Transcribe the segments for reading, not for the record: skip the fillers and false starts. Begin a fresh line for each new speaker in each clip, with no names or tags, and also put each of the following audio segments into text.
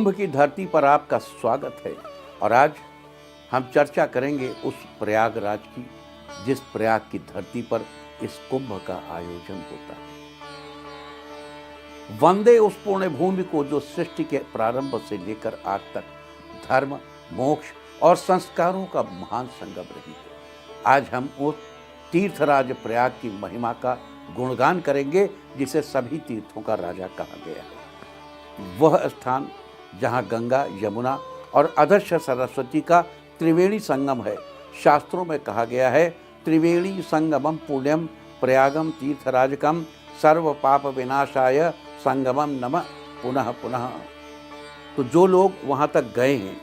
कुंभ की धरती पर आपका स्वागत है और आज हम चर्चा करेंगे उस प्रयागराज की जिस प्रयाग की धरती पर इस कुंभ का आयोजन होता है। वंदे उस पुण्य भूमि को जो सृष्टि के प्रारंभ से लेकर आज तक धर्म, मोक्ष और संस्कारों का महान संगम रही है। आज हम उस तीर्थराज प्रयाग की महिमा का गुणगान करेंगे जिसे सभी तीर्थों का राजा कहा गया है। वह स्थान जहाँ गंगा, यमुना और अधर्ष सरस्वती का त्रिवेणी संगम है। शास्त्रों में कहा गया है, त्रिवेणी संगमम पुण्यम प्रयागम तीर्थराजकम सर्व पाप विनाशाय संगमम नमः पुनः पुनः। तो जो लोग वहाँ तक गए हैं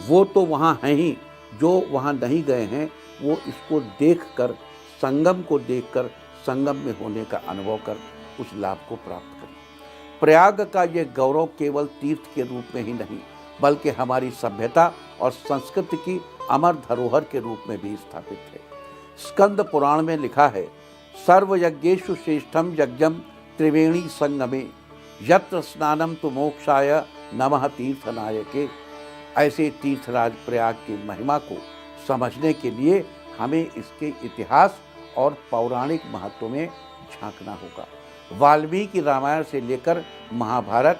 वो तो वहाँ हैं ही, जो वहाँ नहीं गए हैं वो इसको देखकर, संगम को देखकर, संगम में होने का अनुभव कर उस लाभ को प्राप्त करें। प्रयाग का ये गौरव केवल तीर्थ के रूप में ही नहीं बल्कि हमारी सभ्यता और संस्कृति की अमर धरोहर के रूप में भी स्थापित है। स्कंद पुराण में लिखा है, सर्व यज्ञेषु श्रेष्ठम यज्ञम त्रिवेणी संगमे यत्र स्नानम तु मोक्षाय नमः तीर्थनायके। ऐसे तीर्थराज प्रयाग की महिमा को समझने के लिए हमें इसके इतिहास और पौराणिक महत्व में झांकना होगा। वाल्मीकि रामायण से लेकर महाभारत,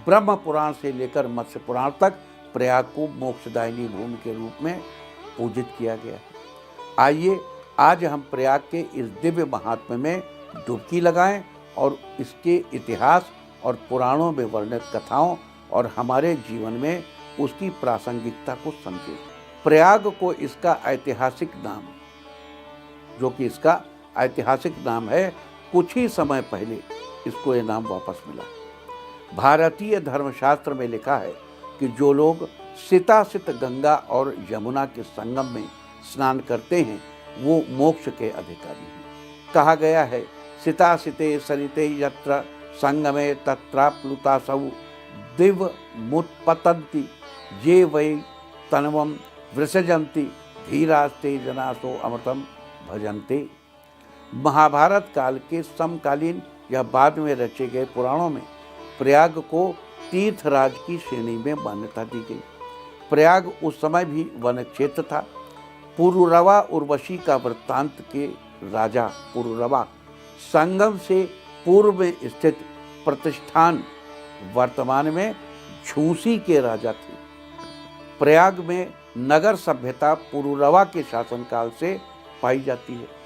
ब्रह्म पुराण से लेकर मत्स्य पुराण तक प्रयाग को मोक्षदायिनी भूमि के रूप में पूजित किया गया है। आइए आज हम प्रयाग के इस दिव्य महात्म्य में डुबकी लगाएं और इसके इतिहास और पुराणों में वर्णित कथाओं और हमारे जीवन में उसकी प्रासंगिकता को समझें। प्रयाग को इसका ऐतिहासिक नाम, जो कि इसका ऐतिहासिक नाम है, कुछ ही समय पहले इसको ये नाम वापस मिला। भारतीय धर्मशास्त्र में लिखा है कि जो लोग सितासित गंगा और यमुना के संगम में स्नान करते हैं वो मोक्ष के अधिकारी हैं। कहा गया है, सितासिते सरिते यत्र संगमे तत्राप्लुतासौ दिव्यमुत्पतन्ति ये वै तन्वं विसृजन्ति धीरास्ते जनासो अमृतम भजन्ते। महाभारत काल के समकालीन या बाद में रचे गए पुराणों में प्रयाग को तीर्थराज की श्रेणी में मान्यता दी गई। प्रयाग उस समय भी वन क्षेत्र था। पुरुरवा उर्वशी का वृत्तांत के राजा पुरुरवा संगम से पूर्व में स्थित प्रतिष्ठान वर्तमान में झूसी के राजा थे। प्रयाग में नगर सभ्यता पुरुरवा के शासनकाल से पाई जाती है।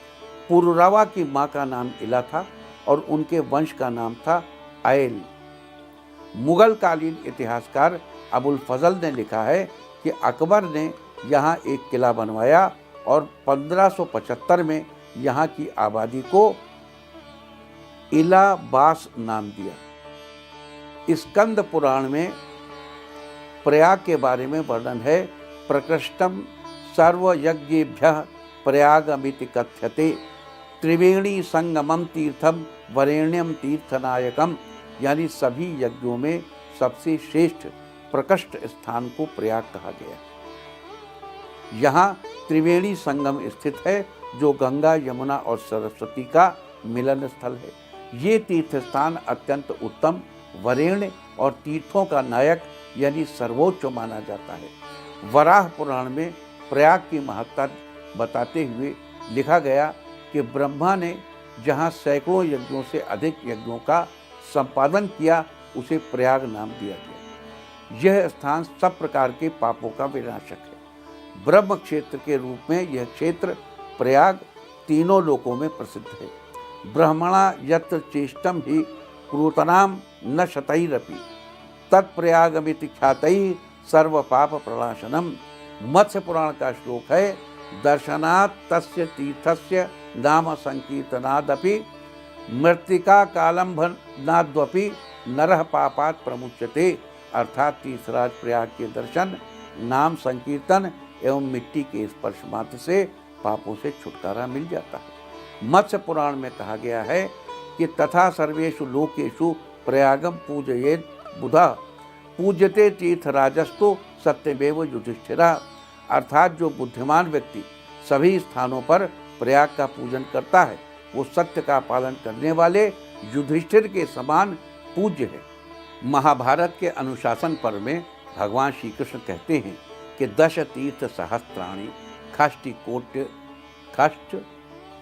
पुरुरवा की माँ का नाम इला था और उनके वंश का नाम था आयल। मुगल कालीन इतिहासकार अबुल फजल ने लिखा है कि अकबर ने यहाँ एक किला बनवाया और 1575 में यहाँ की आबादी को इलाबास नाम दिया। स्कंद पुराण में प्रयाग के बारे में वर्णन है, प्रकृष्टम सर्वयज्ञेभ्यः प्रयागमिति कथ्यते त्रिवेणी संगमम तीर्थम वरेण्यम तीर्थनायकम। यानी सभी यज्ञों में सबसे श्रेष्ठ प्रकृष्ट स्थान को प्रयाग कहा गया। यहाँ त्रिवेणी संगम स्थित है जो गंगा, यमुना और सरस्वती का मिलन स्थल है। ये तीर्थ स्थान अत्यंत उत्तम, वरेण्य और तीर्थों का नायक यानी सर्वोच्च माना जाता है। वराह पुराण में प्रयाग की महत्ता बताते हुए लिखा गया कि ब्रह्मा ने जहाँ सैकड़ों यज्ञों से अधिक यज्ञों का संपादन किया उसे प्रयाग नाम दिया गया। यह स्थान सब प्रकार के पापों का विनाशक है। ब्रह्म क्षेत्र के रूप में यह क्षेत्र प्रयाग तीनों लोकों में प्रसिद्ध है। ब्रह्मणा यत्र चेष्टम ही क्रूतनाम न शतैरपि तत्प्रयागमिति ख्यातैः सर्व पाप प्रणाशनम। मत्स्य पुराण का श्लोक है, दर्शनात् तस्य तीर्थस्य नाम संकीर्तनादपि मृत्तिका कालंभनाद्वपि नरः पापात् प्रमुच्यते। अर्थात तीर्थराज प्रयाग के दर्शन, नाम संकीर्तन एवं मिट्टी के स्पर्श मात्र से पापों से छुटकारा मिल जाता है। मत्स्य पुराण में कहा गया है कि तथा सर्वेषु लोकेषु प्रयागम पूजयेत् बुधा पूज्यते तीर्थराजस्तु सत्यमेव युधिष्ठिरा। अर्थात जो बुद्धिमान व्यक्ति सभी स्थानों पर प्रयाग का पूजन करता है वो सत्य का पालन करने वाले युधिष्ठिर के समान पूज्य है। महाभारत के अनुशासन पर्व में भगवान श्री कृष्ण कहते हैं कि 10 तीर्थ सहस्त्राणि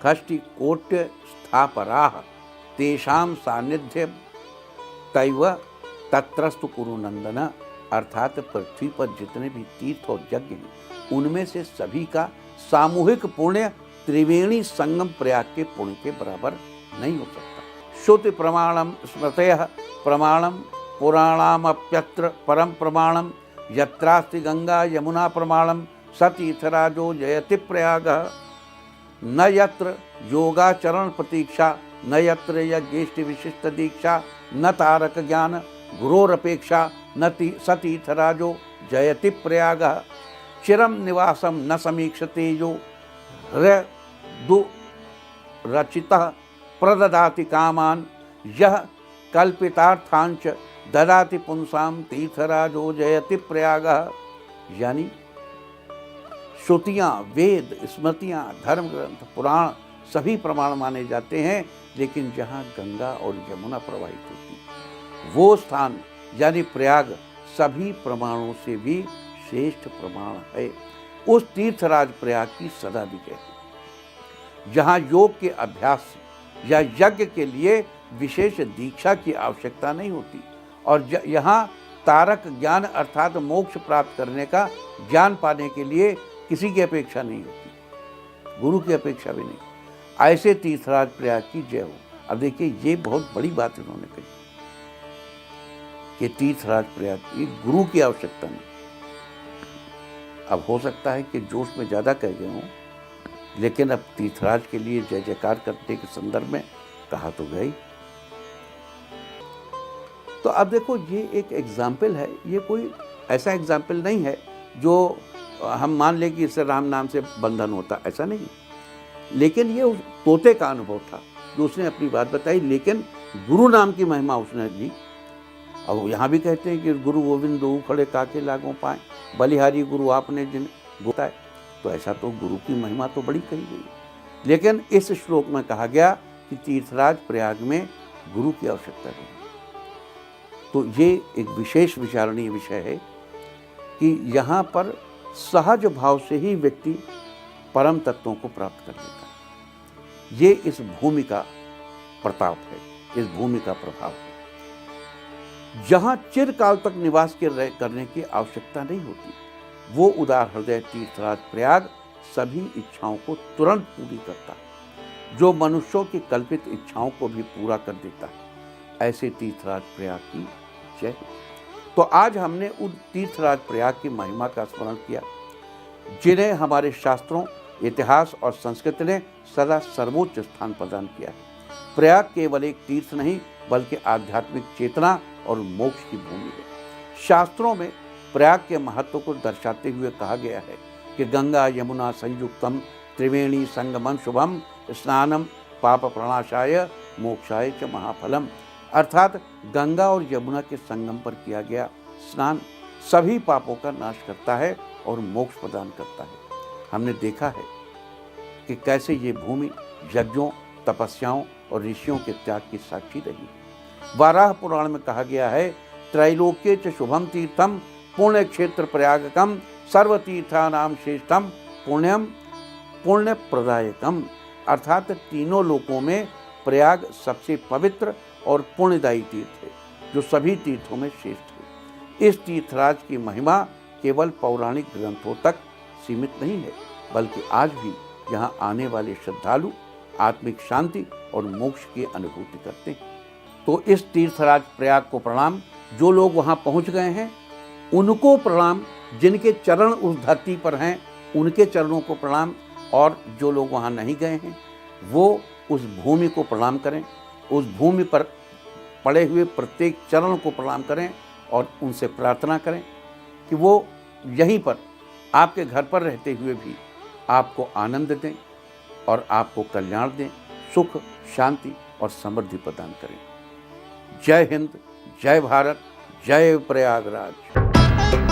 खष्टिकोट्य स्थापराः तेषां सान्निध्यं तैव तत्रस्तु कुरु नंदन। अर्थात पृथ्वी पर जितने भी तीर्थ और यज्ञ हैं उनमें से सभी का सामूहिक पुण्य त्रिवेणी संगम प्रयाग के पुण्य के बराबर नहीं हो सकता। श्रुति प्रमाणम स्मृतयः प्रमाणम पुराणामप्यत्र परम प्रमाणम यत्रास्ति गंगा यमुना प्रमाणम सतीर्थराजो जयति प्रयागः। न यत्र योगाचरण प्रतीक्षा न यत्र यज्ञेष्टि विशिष्ट दीक्षा न तारक ज्ञान गुरोरपेक्षा न सतीर्थराजो जयति प्रयागः। चिरम निवासम न समीक्षते यो हृदु रचितः प्रददाति कामान यह कल्पितार्थांच ददाति पुंसाम तीर्थराजो जयति प्रयागः। यानी श्रुतियाँ, वेद, स्मृतियाँ, धर्म ग्रंथ, पुराण सभी प्रमाण माने जाते हैं, लेकिन जहाँ गंगा और यमुना प्रवाहित होती वो स्थान यानी प्रयाग सभी प्रमाणों से भी श्रेष्ठ प्रमाण है। उस तीर्थराज प्रयाग की सदा विजय है, जहाँ योग के अभ्यास या यज्ञ के लिए विशेष दीक्षा की आवश्यकता नहीं होती और यहाँ तारक ज्ञान अर्थात मोक्ष प्राप्त करने का ज्ञान पाने के लिए किसी की अपेक्षा नहीं होती, गुरु की अपेक्षा भी नहीं। ऐसे तीर्थराज प्रयाग की जय हो। अब देखिए ये बहुत बड़ी बात इन्होंने कही कि तीर्थराज प्रयाग की गुरु की आवश्यकता नहीं। अब हो सकता है कि जोश में ज़्यादा कह गए हों, लेकिन अब तीर्थराज के लिए जय जयकार करने के संदर्भ में कहा तो गई। तो अब देखो ये एक एग्जाम्पल है, ये कोई ऐसा एग्जाम्पल नहीं है जो हम मान लें कि इससे राम नाम से बंधन होता, ऐसा नहीं। लेकिन ये उस तोते का अनुभव था जो उसने अपनी बात बताई, लेकिन गुरु नाम की महिमा उसने ली। अब यहाँ भी कहते हैं कि गुरु गोविंद दो खड़े काके लागों पाए बलिहारी गुरु आपने जिन बताए, तो ऐसा तो गुरु की महिमा तो बड़ी कही गई। लेकिन इस श्लोक में कहा गया कि तीर्थराज प्रयाग में गुरु की आवश्यकता नहीं। तो ये एक विशेष विचारणीय विषय है कि यहाँ पर सहज भाव से ही व्यक्ति परम तत्वों को प्राप्त कर लेता है। ये इस भूमि का प्रताप है, इस भूमि का प्रभाव है। जहाँ चिरकाल तक निवास करने की आवश्यकता नहीं होती, वो उदार हृदय तीर्थराज प्रयाग सभी इच्छाओं को तुरंत पूरी करता है, जो मनुष्यों की कल्पित इच्छाओं को भी पूरा कर देता है। ऐसे तीर्थराज प्रयाग की जय। तो आज हमने उन तीर्थराज प्रयाग की महिमा का स्मरण किया, जिन्हें हमारे शास्त्रों, इतिहास और संस्कृति ने सदा सर्वोच्च स्थान प्रदान किया है। प्रयाग केवल एक तीर्थ नहीं बल्कि आध्यात्मिक चेतना और मोक्ष की भूमि है। शास्त्रों में प्रयाग के महत्व को दर्शाते हुए कहा गया है कि गंगा यमुना संयुक्तम त्रिवेणी संगमम शुभम स्नानम पाप प्रणाशाय मोक्षाय च महाफलम। अर्थात गंगा और यमुना के संगम पर किया गया स्नान सभी पापों का नाश करता है और मोक्ष प्रदान करता है। हमने देखा है कि कैसे ये भूमि यज्ञों, तपस्याओं और ऋषियों के त्याग की साक्षी रही। वाराह पुराण में कहा गया है, त्रैलोक्ये च शुभम तीर्थम पुण्य क्षेत्र प्रयागकम सर्वतीर्थानाम श्रेष्ठम पुण्यम पुण्य प्रदायकम। अर्थात तीनों लोकों में प्रयाग सबसे पवित्र और पुण्यदायी तीर्थ है, जो सभी तीर्थों में श्रेष्ठ है। इस तीर्थराज की महिमा केवल पौराणिक ग्रंथों तक सीमित नहीं है, बल्कि आज भी यहाँ आने वाले श्रद्धालु आत्मिक शांति और मोक्ष की अनुभूति करते हैं। तो इस तीर्थराज प्रयाग को प्रणाम। जो लोग वहाँ पहुँच गए हैं उनको प्रणाम, जिनके चरण उस धरती पर हैं उनके चरणों को प्रणाम, और जो लोग वहाँ नहीं गए हैं वो उस भूमि को प्रणाम करें, उस भूमि पर पड़े हुए प्रत्येक चरण को प्रणाम करें और उनसे प्रार्थना करें कि वो यहीं पर आपके घर पर रहते हुए भी आपको आनंद दें और आपको कल्याण दें, सुख, शांति और समृद्धि प्रदान करें। जय हिंद, जय भारत, जय प्रयागराज।